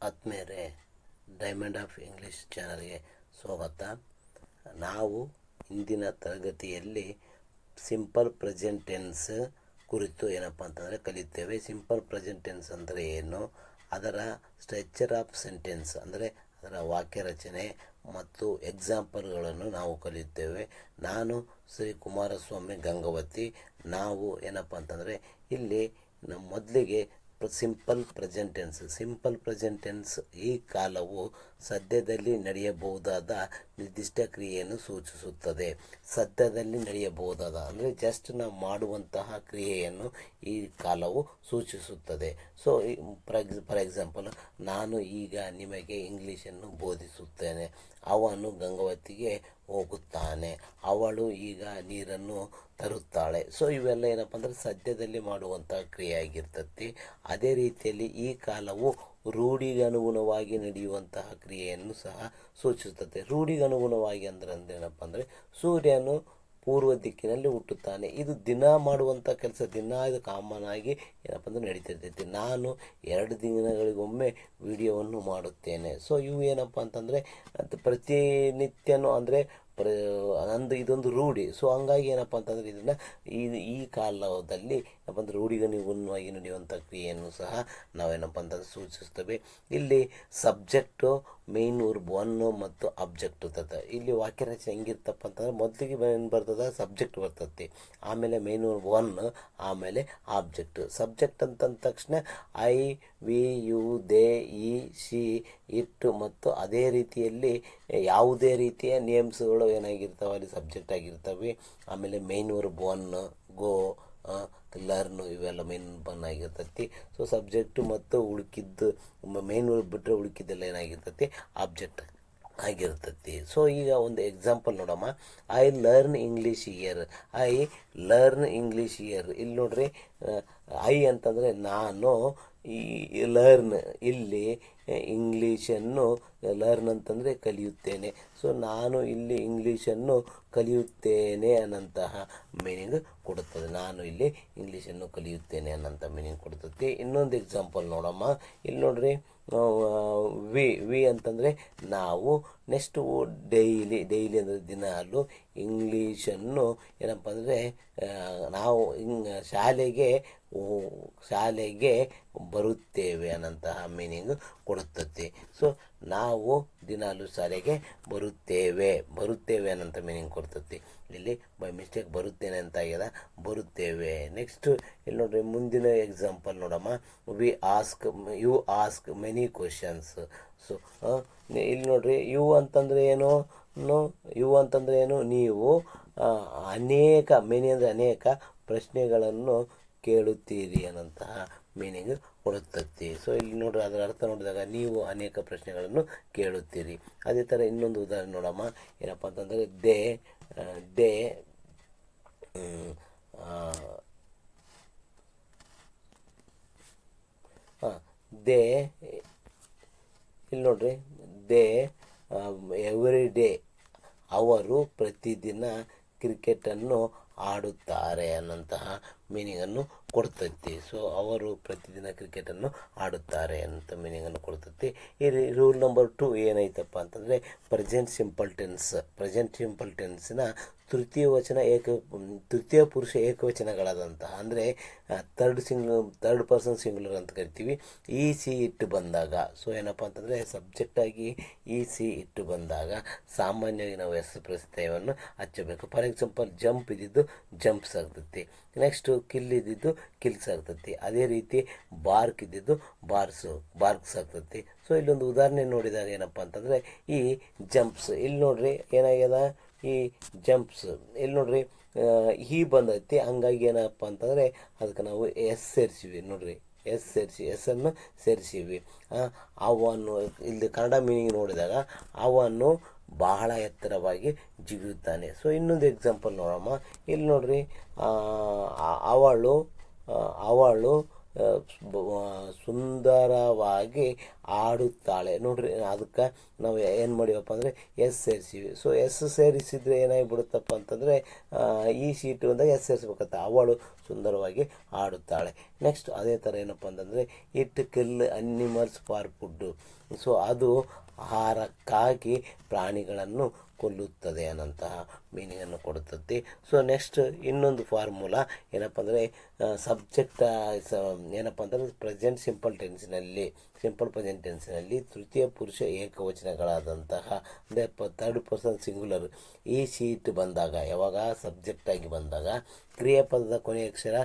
ಆತ್ಮೀಯರೇ, diamond of English ಚಾನಲ್ಗೆ ಸ್ವಾಗತ. ನಾವು ಇಂದಿನ ತರಗತಿಯಲ್ಲಿ ಸಿಂಪಲ್ ಪ್ರೆಸೆಂಟ್ ಟೆನ್ಸ್ ಕುರಿತು ಏನಪ್ಪ ಅಂತಂದರೆ ಕಲಿಯುತ್ತೇವೆ. ಸಿಂಪಲ್ ಪ್ರೆಸೆಂಟ್ ಟೆನ್ಸ್ ಅಂದರೆ ಏನು, ಅದರ ಸ್ಟ್ರಕ್ಚರ್ ಆಫ್ ಸೆಂಟೆನ್ಸ್ ಅಂದರೆ ಅದರ ವಾಕ್ಯ ರಚನೆ ಮತ್ತು ಎಕ್ಸಾಂಪಲ್ಗಳನ್ನು ನಾವು ಕಲಿಯುತ್ತೇವೆ. ನಾನು ಶ್ರೀ ಕುಮಾರಸ್ವಾಮಿ ಗಂಗಾವತಿ. ನಾವು ಏನಪ್ಪ ಅಂತಂದರೆ ಇಲ್ಲಿ ನಮ್ಮ ಮೊದಲಿಗೆ ಸಿಂಪಲ್ ಪ್ರೆಸೆಂಟ್ ಟೆನ್ಸ್ ಈ ಕಾಲವು ಸದ್ಯದಲ್ಲಿ ನಡೆಯಬಹುದಾದ ನಿರ್ದಿಷ್ಟ ಕ್ರಿಯೆಯನ್ನು ಸೂಚಿಸುತ್ತದೆ. ಸದ್ಯದಲ್ಲಿ ನಡೆಯಬಹುದಾದ ಅಂದರೆ ಜಸ್ಟ್ ನಾವು ಮಾಡುವಂತಹ ಕ್ರಿಯೆಯನ್ನು ಈ ಕಾಲವು ಸೂಚಿಸುತ್ತದೆ. ಸೊ ಫಾರ್ ಎಕ್ಸಾಂಪಲ್, ನಾನು ಈಗ ನಿಮಗೆ ಇಂಗ್ಲೀಷನ್ನು ಬೋಧಿಸುತ್ತೇನೆ. ಅವನು ಗಂಗಾವತಿಗೆ ಹೋಗುತ್ತಾನೆ. ಅವಳು ಈಗ ನೀರನ್ನು ತರುತ್ತಾಳೆ. ಸೊ ಇವೆಲ್ಲ ಏನಪ್ಪ ಅಂದರೆ ಸದ್ಯದಲ್ಲಿ ಮಾಡುವಂಥ ಕ್ರಿಯೆ ಆಗಿರ್ತತಿ. ಅದೇ ರೀತಿಯಲ್ಲಿ ಈ ಕಾಲವು ರೂಢಿಗೆ ಅನುಗುಣವಾಗಿ ನಡೆಯುವಂತಹ ಕ್ರಿಯೆಯನ್ನು ಸಹ ಸೂಚಿಸುತ್ತದೆ. ರೂಢಿಗೆ ಅನುಗುಣವಾಗಿ ಅಂದರೆ ಏನಪ್ಪ ಅಂದರೆ ಸೂರ್ಯನು ಪೂರ್ವ ದಿಕ್ಕಿನಲ್ಲಿ ಹುಟ್ಟುತ್ತಾನೆ. ಇದು ದಿನ ಮಾಡುವಂಥ ಕೆಲಸ, ದಿನ ಇದು ಕಾಮನ್ ಆಗಿ ಏನಪ್ಪ ಅಂದರೆ ನಡೀತಿರ್ತೈತಿ. ನಾನು 2 ದಿನಗಳಿಗೊಮ್ಮೆ ವಿಡಿಯೋವನ್ನು ಮಾಡುತ್ತೇನೆ. ಸೊ ಇವು ಏನಪ್ಪ ಅಂತಂದರೆ ಪ್ರತಿನಿತ್ಯನೂ ಅಂದರೆ ಇದೊಂದು ರೂಢಿ. ಸೊ ಹಂಗಾಗಿ ಏನಪ್ಪ ಅಂತಂದರೆ ಇದನ್ನು ಈ ಕಾಲದಲ್ಲಿ ಏನಪ್ಪ ಅಂದರೆ ರೂಢಿಗೆ ಅನುಗುಣವಾಗಿ ನಡೆಯುವಂಥ ಕ್ರಿಯೆಯನ್ನು ಸಹ ನಾವೇನಪ್ಪ ಅಂತಂದ್ರೆ ಸೂಚಿಸ್ತೇವೆ. ಇಲ್ಲಿ ಸಬ್ಜೆಕ್ಟು, ಮೇನ್ ವರ್ಬ್ 1 ಮತ್ತು ಅಬ್ಜೆಕ್ಟ್ ಇರ್ತದೆ. ಇಲ್ಲಿ ವಾಕ್ಯ ರಚನೆ ಹೆಂಗಿರ್ತಪ್ಪ ಅಂತಂದ್ರೆ ಮೊದಲಿಗೆ ಏನು ಬರ್ತದೆ, ಸಬ್ಜೆಕ್ಟ್ ಬರ್ತದೆ, ಆಮೇಲೆ ಮೇನ್ ವರ್ಬ್ 1, ಆಮೇಲೆ ಆಬ್ಜೆಕ್ಟ್. ಸಬ್ಜೆಕ್ಟ್ ಅಂತಂದ ತಕ್ಷಣ ಐ, ವಿ, ಯು, ದೇ, ಈ, ಶಿ, ಇಟ್ ಮತ್ತು ಅದೇ ರೀತಿಯಲ್ಲಿ ಯಾವುದೇ ರೀತಿಯ ನೇಮ್ಸ್ಗಳು ಏನಾಗಿರ್ತಾವೆ ಅಲ್ಲಿ ಸಬ್ಜೆಕ್ಟ್ ಆಗಿರ್ತವೆ. ಆಮೇಲೆ ಮೇನ್ ವರ್ಬ್ 1, ಗೋ, ಲರ್ನ್, ಇವೆಲ್ಲ ಮೇನ್ ಬನ್ ಆಗಿರ್ತೈತಿ. ಸೊ ಸಬ್ಜೆಕ್ಟು ಮತ್ತು ಉಳುಕಿದ್ದು ಮೇನ್ ವರ್ಬ್ ಬಿಟ್ಟರೆ ಉಳುಕಿದ್ದೆಲ್ಲ ಏನಾಗಿರ್ತೈತಿ, ಆಬ್ಜೆಕ್ಟ್ ಆಗಿರ್ತೈತಿ. ಸೊ ಈಗ ಒಂದು ಎಕ್ಸಾಂಪಲ್ ನೋಡಮ್ಮ. I learn English year. ಇಲ್ಲಿ ನೋಡ್ರಿ, ಐ ಅಂತಂದರೆ ನಾನು, ಈ ಲರ್ನ್ ಇಲ್ಲಿ ಇಂಗ್ಲೀಷನ್ನು, ಲರ್ನ್ ಅಂತಂದರೆ ಕಲಿಯುತ್ತೇನೆ. ಸೊ ನಾನು ಇಲ್ಲಿ ಇಂಗ್ಲೀಷನ್ನು ಕಲಿಯುತ್ತೇನೆ ಅನ್ನಂತಹ ಮೀನಿಂಗ್ ಕೊಡುತ್ತದೆ. ನಾನು ಇಲ್ಲಿ ಇಂಗ್ಲೀಷನ್ನು ಕಲಿಯುತ್ತೇನೆ ಅನ್ನೋಂಥ ಮೀನಿಂಗ್ ಕೊಡ್ತೈತಿ. ಇನ್ನೊಂದು ಎಕ್ಸಾಂಪಲ್ ನೋಡಮ್ಮ. ಇಲ್ಲಿ ನೋಡ್ರಿ, ವಿ ಅಂತಂದರೆ ನಾವು. ನೆಕ್ಸ್ಟು ಡೈಲಿ ಅಂದರೆ ದಿನಾಲು ಇಂಗ್ಲೀಷನ್ನು ಏನಪ್ಪ ಅಂದರೆ ನಾವು ಶಾಲೆಗೆ ಬರುತ್ತೇವೆ ಅನ್ನೋಂತಹ ಮೀನಿಂಗ್ ಕೊಡುತ್ತದೆ. ಸೊ ನಾವು ದಿನಾಲು ಶಾಲೆಗೆ ಬರುತ್ತೇವೆ ಅನ್ನೋಂಥ ಮೀನಿಂಗ್ ಕೊಡ್ತೈತಿ. ಇಲ್ಲಿ ಬೈ ಮಿಸ್ಟೇಕ್ ಬರುತ್ತೇನೆ ಅಂತ ಆಗ್ಯದ, ಬರುತ್ತೇವೆ. ನೆಕ್ಸ್ಟ್ ಇಲ್ಲಿ ನೋಡ್ರಿ, ಮುಂದಿನ ಎಕ್ಸಾಂಪಲ್ ನೋಡಮ್ಮ. You ask many questions. So ಇಲ್ಲಿ ನೋಡ್ರಿ, ಯು ಅಂತಂದರೆ ಏನು, ನೀವು ಮೆನಿ ಅಂದರೆ ಅನೇಕ ಪ್ರಶ್ನೆಗಳನ್ನು ಕೇಳುತ್ತೀರಿ ಅನ್ನೋಂತಹ ಮೀನಿಂಗ್ ಕೊಡುತ್ತೈತಿ. ಸೊ ಇಲ್ಲಿ ನೋಡ್ರಿ, ಅದರ ಅರ್ಥ ನೋಡಿದಾಗ ನೀವು ಅನೇಕ ಪ್ರಶ್ನೆಗಳನ್ನು ಕೇಳುತ್ತೀರಿ. ಅದೇ ಥರ ಇನ್ನೊಂದು ಉದಾಹರಣೆ ನೋಡಮ್ಮ. ಏನಪ್ಪ ಅಂತಂದರೆ ಇಲ್ಲಿ ನೋಡ್ರಿ, ಎವ್ರಿ ಡೇ, ಅವರು ಪ್ರತಿದಿನ ಕ್ರಿಕೆಟನ್ನು ಆಡುತ್ತಾರೆ ಅನ್ನೋಂತಹ ಮೀನಿಂಗನ್ನು ಕೊಡ್ತೈತಿ. ಸೊ ಅವರು ಪ್ರತಿದಿನ ಕ್ರಿಕೆಟನ್ನು ಆಡುತ್ತಾರೆ ಅಂತ ಮೀನಿಂಗನ್ನು ಕೊಡ್ತೈತಿ. ಈ ರೂಲ್ ನಂಬರ್ 2 ಏನೈತಪ್ಪ ಅಂತಂದರೆ ಪ್ರೆಸೆಂಟ್ ಸಿಂಪಲ್ ಟೆನ್ಸ್ನ ತೃತೀಯ ಪುರುಷ ಏಕವಚನಗಳಾದಂತಹ ಅಂದರೆ ಥರ್ಡ್ ಪರ್ಸನ್ ಸಿಂಗ್ಯುಲರ್ ಅಂತ ಕರಿತೀವಿ. ಈ ಸಿ ಇಟ್ಟು ಬಂದಾಗ, ಸೊ ಏನಪ್ಪ ಅಂತಂದರೆ ಸಬ್ಜೆಕ್ಟಾಗಿ ಈ ಸಿ ಇಟ್ಟು ಬಂದಾಗ ಸಾಮಾನ್ಯವಾಗಿ ನಾವು ಎಸ್ ಪ್ರತ್ಯಯವನ್ನು ಹಚ್ಚಬೇಕು. ಫಾರ್ ಎಕ್ಸಾಂಪಲ್, ಜಂಪ್ ಇದ್ದಿದ್ದು ಜಂಪ್ಸ್ ಆಗ್ತೈತಿ. ನೆಕ್ಸ್ಟು ಕಿಲ್ ಇದ್ದಿದ್ದು ಕಿಲ್ಸ್ ಆಗ್ತೈತಿ. ಅದೇ ರೀತಿ ಬಾರ್ಕ್ ಇದ್ದಿದ್ದು ಬಾರ್ಕ್ಸ್ ಆಗ್ತೈತಿ. ಸೊ ಇಲ್ಲೊಂದು ಉದಾಹರಣೆ ನೋಡಿದಾಗ ಏನಪ್ಪ ಅಂತಂದರೆ ಈ ಜಂಪ್ಸ್, ಇಲ್ಲಿ ನೋಡ್ರಿ ಏನಾಗ್ಯದ, ಈ ಜಂಪ್ಸ್ ಇಲ್ಲಿ ನೋಡ್ರಿ ಈ ಬಂದೈತಿ. ಹಂಗಾಗಿ ಏನಪ್ಪ ಅಂತಂದರೆ ಅದಕ್ಕೆ ನಾವು ಎಸ್ ಸೇರಿಸಿವಿ. ನೋಡ್ರಿ, ಎಸ್ಸನ್ನು ಸೇರಿಸಿವಿ. ಅವನು ಇಲ್ಲಿ ಕನ್ನಡ ಮೀನಿಂಗ್ ನೋಡಿದಾಗ ಅವನು ಬಹಳ ಎತ್ತರವಾಗಿ ಜಿಗಿಯುತ್ತಾನೆ. ಸೊ ಇನ್ನೊಂದು ಎಕ್ಸಾಂಪಲ್ ನೋಡಮ್ಮ. ಇಲ್ಲಿ ನೋಡ್ರಿ, ಅವಳು ಸುಂದರವಾಗಿ ಆಡುತ್ತಾಳೆ. ನೋಡ್ರಿ, ಅದಕ್ಕೆ ನಾವು ಏನು ಮಾಡಿವಪ್ಪ ಅಂದರೆ ಎಸ್ ಸೇರಿಸಿವಿ. ಸೊ ಎಸ್ ಸೇರಿಸಿದರೆ ಏನಾಗಿಬಿಡುತ್ತಪ್ಪ ಅಂತಂದರೆ ಈ ಸೀಟು ಅಂದಾಗ ಎಸ್ ಸೇರಿಸ್ಬೇಕಂತ. ಅವಳು ಸುಂದರವಾಗಿ ಆಡುತ್ತಾಳೆ. ನೆಕ್ಸ್ಟ್ ಅದೇ ಥರ ಏನಪ್ಪ ಅಂತಂದರೆ it kill animals for food. So ಅದು ಆಹಾರಕ್ಕಾಗಿ ಪ್ರಾಣಿಗಳನ್ನು ಕೊಲ್ಲುತ್ತದೆ ಅನ್ನೋಂತಹ ಮೀನಿಂಗನ್ನು ಕೊಡುತ್ತದೆ. ಸೊ ನೆಕ್ಸ್ಟ್ ಇನ್ನೊಂದು ಫಾರ್ಮುಲಾ ಏನಪ್ಪ ಅಂದರೆ ಸಬ್ಜೆಕ್ಟ್ ಏನಪ್ಪ ಅಂತಂದರೆ ಸಿಂಪಲ್ ಪ್ರೆಸೆಂಟ್ ಟೆನ್ಸ್ನಲ್ಲಿ ತೃತೀಯ ಪುರುಷ ಏಕವಚನಗಳಾದಂತಹ ಅಂದರೆ ಥರ್ಡ್ ಪರ್ಸನ್ ಸಿಂಗುಲರ್ ಈ ಸೀಟ್ ಬಂದಾಗ, ಯಾವಾಗ ಸಬ್ಜೆಕ್ಟಾಗಿ ಬಂದಾಗ ಕ್ರಿಯಾಪದದ ಕೊನೆಯ ಅಕ್ಷರ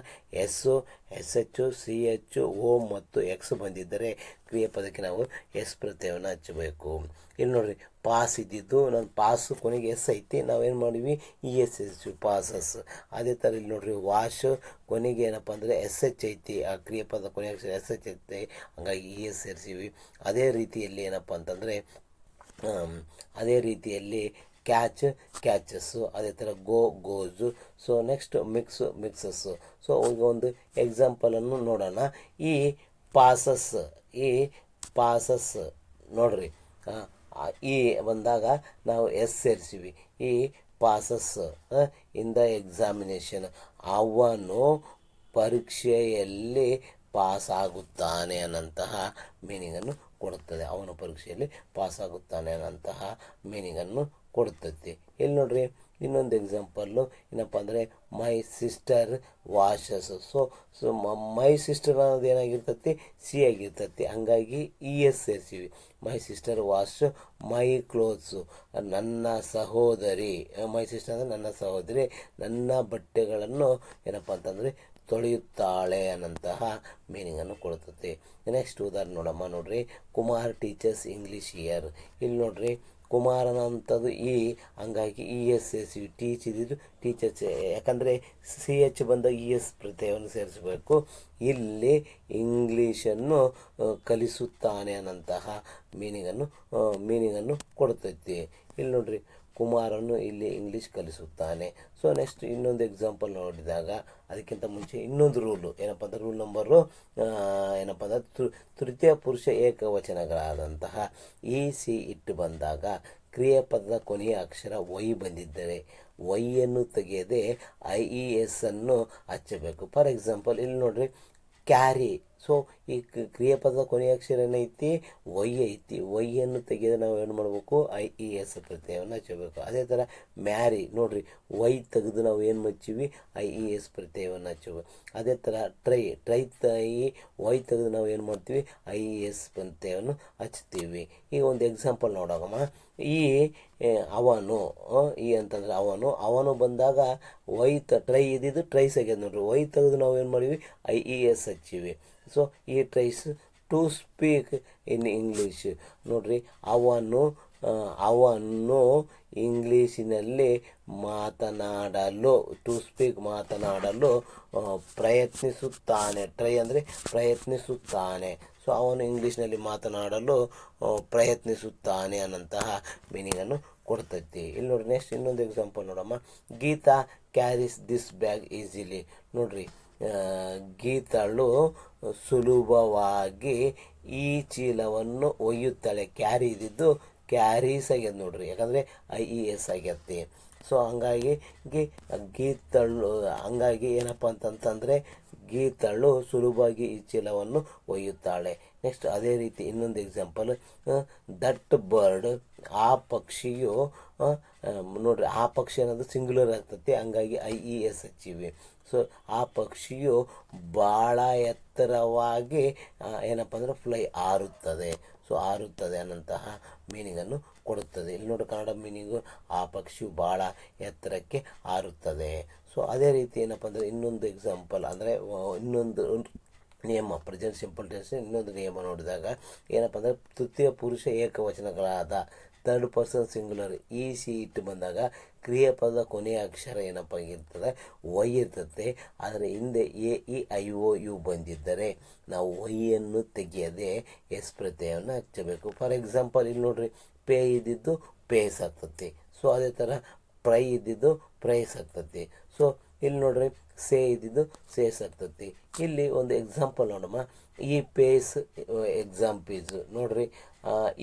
S, S H, C H, O ಮತ್ತು ಎಕ್ಸ್ ಬಂದಿದ್ದರೆ ಕ್ರಿಯಾಪದಕ್ಕೆ ನಾವು ಎಸ್ ಪ್ರತ್ಯಯವನ್ನು ಹಚ್ಚಬೇಕು. ಇಲ್ಲಿ ನೋಡಿರಿ, ಪಾಸ್ ಇದ್ದಿದ್ದು ನನ್ನ ಪಾಸು ಕೊನೆಗೆ ಎಸ್ ಐತಿ, ನಾವೇನು ಮಾಡಿವಿ ಇ ಎಸ್ ಎಸ್ ಪಾಸಸ್. ಅದೇ ಥರ ಇಲ್ಲಿ ನೋಡಿರಿ, ವಾಶ್ ಕೊನೆಗೆ ಏನಪ್ಪ ಅಂದರೆ ಎಸ್ ಎಚ್ ಐತಿ, ಆ ಕ್ರಿಯಾಪದ ಕೊನೆಯ ಅಕ್ಷರ ಎಸ್ ಎಚ್ ಐತಿ, ಹಂಗಾಗಿ ಇ ಎಸ್ ಸೇರಿಸಿವಿ. ಅದೇ ರೀತಿಯಲ್ಲಿ ಏನಪ್ಪ ಅಂತಂದರೆ ಕ್ಯಾಚಸ್ಸು, ಅದೇ ಥರ goes. So next mixes. So ಈಗ ಒಂದು ಎಕ್ಸಾಂಪಲನ್ನು ನೋಡೋಣ. ಈ ಪಾಸಸ್ ನೋಡ್ರಿ, ಈ ಬಂದಾಗ ನಾವು ಎಸ್ ಸೇರಿಸಿವಿ. ಈ ಪಾಸಸ್ ಇನ್ ದ ಎಕ್ಸಾಮಿನೇಷನ್, ಅವನು ಪರೀಕ್ಷೆಯಲ್ಲಿ ಪಾಸ್ ಆಗುತ್ತಾನೆ ಅನ್ನೋಂತಹ ಮೀನಿಂಗನ್ನು ಕೊಡುತ್ತದೆ. ಅವನು ಪರೀಕ್ಷೆಯಲ್ಲಿ ಪಾಸ್ ಆಗುತ್ತಾನೆ ಅನ್ನೋಂತಹ ಮೀನಿಂಗನ್ನು ಕೊಡುತ್ತದೆ. ಇಲ್ಲಿ ನೋಡ್ರಿ, ಇನ್ನೊಂದು ಎಕ್ಸಾಂಪಲ್ಲು ಏನಪ್ಪ ಅಂದರೆ my sister washes. So my sister ಅನ್ನೋದು ಏನಾಗಿರ್ತತಿ, ಸಿ ಆಗಿರ್ತತಿ, ಹಂಗಾಗಿ ಇ ಎಸ್ ಸೇರಿಸಿವಿ. My sister wash my clothes, ನನ್ನ ಸಹೋದರಿ, ಮೈ ಸಿಸ್ಟರ್ ಅಂದರೆ ನನ್ನ ಸಹೋದರಿ ನನ್ನ ಬಟ್ಟೆಗಳನ್ನು ಏನಪ್ಪ ಅಂತಂದರೆ ತೊಳೆಯುತ್ತಾಳೆ ಅನ್ನೋಂತಹ ಮೀನಿಂಗನ್ನು ಕೊಡುತ್ತದೆ. ನೆಕ್ಸ್ಟ್ ಉದಾಹರಣೆ ನೋಡ್ರಿ, ಕುಮಾರ್ ಟೀಚರ್ಸ್ ಇಂಗ್ಲೀಷ್ ಇಯರ್. ಇಲ್ಲಿ ನೋಡ್ರಿ, ಕುಮಾರನ ಅಂಥದ್ದು ಹಂಗಾಗಿ ಇ ಎಸ್ ಸೇರಿಸಿವಿ. ಟೀಚ್ ಇದ್ದಿದ್ದು ಟೀಚರ್ಸ್, ಯಾಕಂದರೆ ಸಿ ಎಚ್ ಬಂದಾಗ ಇ ಎಸ್ ಪ್ರತ್ಯಯವನ್ನು ಸೇರಿಸಬೇಕು. ಇಲ್ಲಿ ಇಂಗ್ಲೀಷನ್ನು ಕಲಿಸುತ್ತಾನೆ ಅನ್ನೋಂತಹ ಮೀನಿಂಗನ್ನು ಕೊಡುತ್ತೈತಿ. ಇಲ್ಲಿ ನೋಡ್ರಿ, ಕುಮಾರನು ಇಲ್ಲಿ ಇಂಗ್ಲೀಷ್ ಕಲಿಸುತ್ತಾನೆ. ಸೊ ನೆಕ್ಸ್ಟ್ ಇನ್ನೊಂದು ಎಕ್ಸಾಂಪಲ್ ನೋಡಿದಾಗ ಅದಕ್ಕಿಂತ ಮುಂಚೆ ಇನ್ನೊಂದು ರೂಲು ಏನಪ್ಪ ಅಂದರೆ ರೂಲ್ ನಂಬರು ಏನಪ್ಪ ಅಂದರೆ ತೃತೀಯ ಪುರುಷ ಏಕವಚನಗಳಾದಂತಹ ಇ ಸಿ ಇಟ್ಟು ಬಂದಾಗ ಕ್ರಿಯಾಪದದ ಕೊನೆಯ ಅಕ್ಷರ ವೈ ಬಂದಿದ್ದರೆ ವೈಯನ್ನು ತೆಗೆಯದೆ ಐ ಇ ಎಸ್ ಅನ್ನು ಹಚ್ಚಬೇಕು. ಫಾರ್ ಎಕ್ಸಾಂಪಲ್ ಇಲ್ಲಿ ನೋಡ್ರಿ, ಕ್ಯಾರಿ. ಸೊ ಈ ಕ್ರಿಯಾಪದದ ಕೊನೆಯ ಅಕ್ಷರ ಏನೈತಿ, ವೈ ಐತಿ, ವೈಯನ್ನು ತೆಗೆದು ನಾವು ಏನು ಮಾಡಬೇಕು, ಐ ಇ ಎಸ್ ಪ್ರತ್ಯಯವನ್ನು ಹಚ್ಚಬೇಕು. ಅದೇ ಥರ ಮ್ಯಾರಿ ನೋಡ್ರಿ, ವೈ ತೆಗೆದು ನಾವು ಏನು ಹಚ್ಚಿವಿ, ಐ ಇ ಎಸ್ ಪ್ರತ್ಯಯವನ್ನು ಹಚ್ಚಬೇಕು. ಅದೇ ಥರ ಟ್ರೈ ವೈ ತೆಗೆದು ನಾವು ಏನು ಮಾಡ್ತೀವಿ, ಐ ಇ ಎಸ್ ಪ್ರತ್ಯಯವನ್ನು ಹಚ್ತೀವಿ. ಈಗ ಒಂದು ಎಕ್ಸಾಂಪಲ್ ನೋಡೋಣ. ಅವನು ಅಂತಂದ್ರೆ ಅವನು ಬಂದಾಗ ವೈ ಟ್ರೈ ಇದ್ದಿದ್ದು ಟ್ರೈಸ್ ಆಗ್ಯದ ನೋಡ್ರಿ, ವೈ ತೆಗೆದು ನಾವು ಏನು ಮಾಡಿವಿ, ಐ ಇ ಎಸ್ ಹಚ್ಚಿವಿ. ಸೊ ಈ tries to speak in English. ನೋಡ್ರಿ, ಅವನು ಇಂಗ್ಲೀಷಿನಲ್ಲಿ ಮಾತನಾಡಲು, ಟು ಸ್ಪೀಕ್ ಮಾತನಾಡಲು ಪ್ರಯತ್ನಿಸುತ್ತಾನೆ. ಟ್ರೈ ಅಂದರೆ ಪ್ರಯತ್ನಿಸುತ್ತಾನೆ. ಸೊ ಅವನು ಇಂಗ್ಲೀಷ್ನಲ್ಲಿ ಮಾತನಾಡಲು ಪ್ರಯತ್ನಿಸುತ್ತಾನೆ ಅನ್ನೋಂತಹ ಮೀನಿಂಗನ್ನು ಕೊಡ್ತೈತಿ. ಇಲ್ಲಿ ನೋಡ್ರಿ, ನೆಕ್ಸ್ಟ್ ಇನ್ನೊಂದು ಎಕ್ಸಾಂಪಲ್ ನೋಡಮ್ಮ. Geeta carries this bag easily. ನೋಡ್ರಿ, ಗೀತಾಳು ಸುಲಭವಾಗಿ ಈ ಚೀಲವನ್ನು ಒಯ್ಯುತ್ತಾಳೆ. ಕ್ಯಾರಿ ಇದ್ದಿದ್ದು ಕ್ಯಾರೀಸ್ ಆಗ್ಯದ ನೋಡ್ರಿ, ಯಾಕಂದರೆ ಐ ಇ ಎಸ್ ಆಗ್ಯತ್ತೆ. ಸೊ ಹಂಗಾಗಿ ಏನಪ್ಪ ಅಂತಂತಂದರೆ ಗೀತಾಳು ಸುಲಭವಾಗಿ ಈ ಚೀಲವನ್ನು ಒಯ್ಯುತ್ತಾಳೆ. ನೆಕ್ಸ್ಟ್ ಅದೇ ರೀತಿ ಇನ್ನೊಂದು ಎಕ್ಸಾಂಪಲ್, ದಟ್ ಬರ್ಡ್, ಆ ಪಕ್ಷಿಯು ನೋಡ್ರಿ, ಆ ಪಕ್ಷಿ ಅನ್ನೋದು ಸಿಂಗ್ಯುಲರ್ ಆಗ್ತೈತಿ, ಹಂಗಾಗಿ ಐ ಇ ಎಸ್ ಹಚ್ಚಿವಿ. ಸೊ ಆ ಪಕ್ಷಿಯು ಭಾಳ ಎತ್ತರವಾಗಿ ಏನಪ್ಪ ಅಂದರೆ ಹಾರುತ್ತದೆ. ಸೊ ಹಾರುತ್ತದೆ ಅನ್ನೋಂತಹ ಮೀನಿಂಗನ್ನು ಕೊಡುತ್ತದೆ. ಇಲ್ಲಿ ನೋಡಿ, ಕನ್ನಡ ಮೀನಿಂಗು ಆ ಪಕ್ಷಿಯು ಭಾಳ ಎತ್ತರಕ್ಕೆ ಹಾರುತ್ತದೆ. ಸೊ ಅದೇ ರೀತಿ ಏನಪ್ಪ ಅಂದರೆ ಇನ್ನೊಂದು ಎಕ್ಸಾಂಪಲ್ ಅಂದರೆ ಇನ್ನೊಂದು ನಿಯಮ, ಪ್ರೆಸೆಂಟ್ ಸಿಂಪಲ್ ಟೆನ್ಸ್ ಇನ್ನೊಂದು ನಿಯಮ ನೋಡಿದಾಗ ಏನಪ್ಪ ಅಂದರೆ ತೃತೀಯ ಪುರುಷ ಏಕವಚನಗಳಾದ third person singular he she it ಬಂದಾಗ ಕ್ರಿಯಾಪದ ಕೊನೆಯ ಅಕ್ಷರ ಏನಪ್ಪ ಆಗಿರ್ತದೆ, ವೈ ಇರ್ತದೆ. ಆದರೆ ಹಿಂದೆ A E I O U ಬಂದಿದ್ದರೆ ನಾವು ವೈಯನ್ನು ತೆಗೆಯದೆ ಎಸ್ ಪ್ರತ್ಯಯವನ್ನು ಹಚ್ಚಬೇಕು. ಫಾರ್ ಎಕ್ಸಾಂಪಲ್ ಇಲ್ಲಿ ನೋಡ್ರಿ, ಪೇ ಇದ್ದಿದ್ದು ಪೇಸ್ ಆಗ್ತತಿ. ಸೊ ಅದೇ ಥರ ಪ್ರೈ ಇದ್ದಿದ್ದು ಪ್ರೈಸ್ ಆಗ್ತತಿ. ಸೊ ಇಲ್ಲಿ ನೋಡ್ರಿ ಸೇ ಇದ್ದಿದ್ದು ಸೇಸ್ ಆಗ್ತತಿ. ಇಲ್ಲಿ ಒಂದು ಎಕ್ಸಾಂಪಲ್ ನೋಡಮ್ಮ, ಈ ಪೇಸ್ ಎಕ್ಸಾಮ್ ಪೀಸ್ ನೋಡ್ರಿ.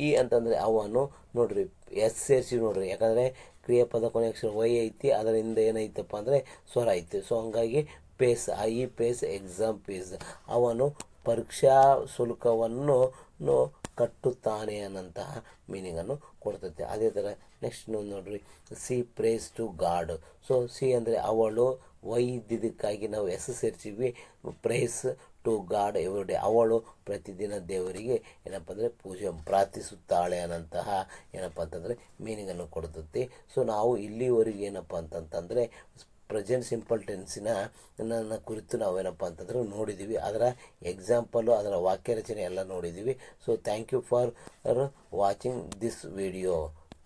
ಈ ಅಂತಂದರೆ ಅವನು ನೋಡ್ರಿ ಎಸ್ ಸೇರಿಸಿ ನೋಡ್ರಿ, ಯಾಕಂದರೆ ಕ್ರಿಯಾಪದ ಕೊನೆ ಅಕ್ಷರ ವೈ ಐತಿ, ಅದರಿಂದ ಏನೈತಪ್ಪ ಅಂದರೆ ಸ್ವರ ಐತಿ. ಸೊ ಹಂಗಾಗಿ ಪೇಸ್, ಈ ಪೇಸ್ ಎಕ್ಸಾಮ್ ಫೀಸ್, ಅವನು ಪರೀಕ್ಷಾ ಶುಲ್ಕವನ್ನು ಕಟ್ಟುತ್ತಾನೆ ಅನ್ನೋಂತಹ ಮೀನಿಂಗನ್ನು ಕೊಡ್ತೈತೆ. ಅದೇ ಥರ ನೆಕ್ಸ್ಟ್ ನೋಡ್ರಿ, she prays to God. So she ಅಂದರೆ ಅವಳು, ವೈ ಇದ್ದಿದ್ದಕ್ಕಾಗಿ ನಾವು ಎಸ್ ಸೇರಿಸಿವಿ, prays to God every day, ಅವಳು ಪ್ರತಿದಿನ ದೇವರಿಗೆ ಏನಪ್ಪ ಅಂದರೆ ಪ್ರಾರ್ಥಿಸುತ್ತಾಳೆ ಅನ್ನೋಂತಹ ಏನಪ್ಪ ಅಂತಂದರೆ ಮೀನಿಂಗನ್ನು ಕೊಡ್ತೈತಿ. ಸೊ ನಾವು ಇಲ್ಲಿವರೆಗೆ ಏನಪ್ಪ ಅಂತಂತಂದರೆ ಪ್ರೆಸೆಂಟ್ ಸಿಂಪಲ್ ಟೆನ್ಸಿನ ಕುರಿತು ನಾವೇನಪ್ಪ ಅಂತಂದ್ರೆ ನೋಡಿದ್ದೀವಿ, ಅದರ ಎಕ್ಸಾಂಪಲು, ಅದರ ವಾಕ್ಯ ರಚನೆ ಎಲ್ಲ ನೋಡಿದ್ದೀವಿ. So thank you for watching this video.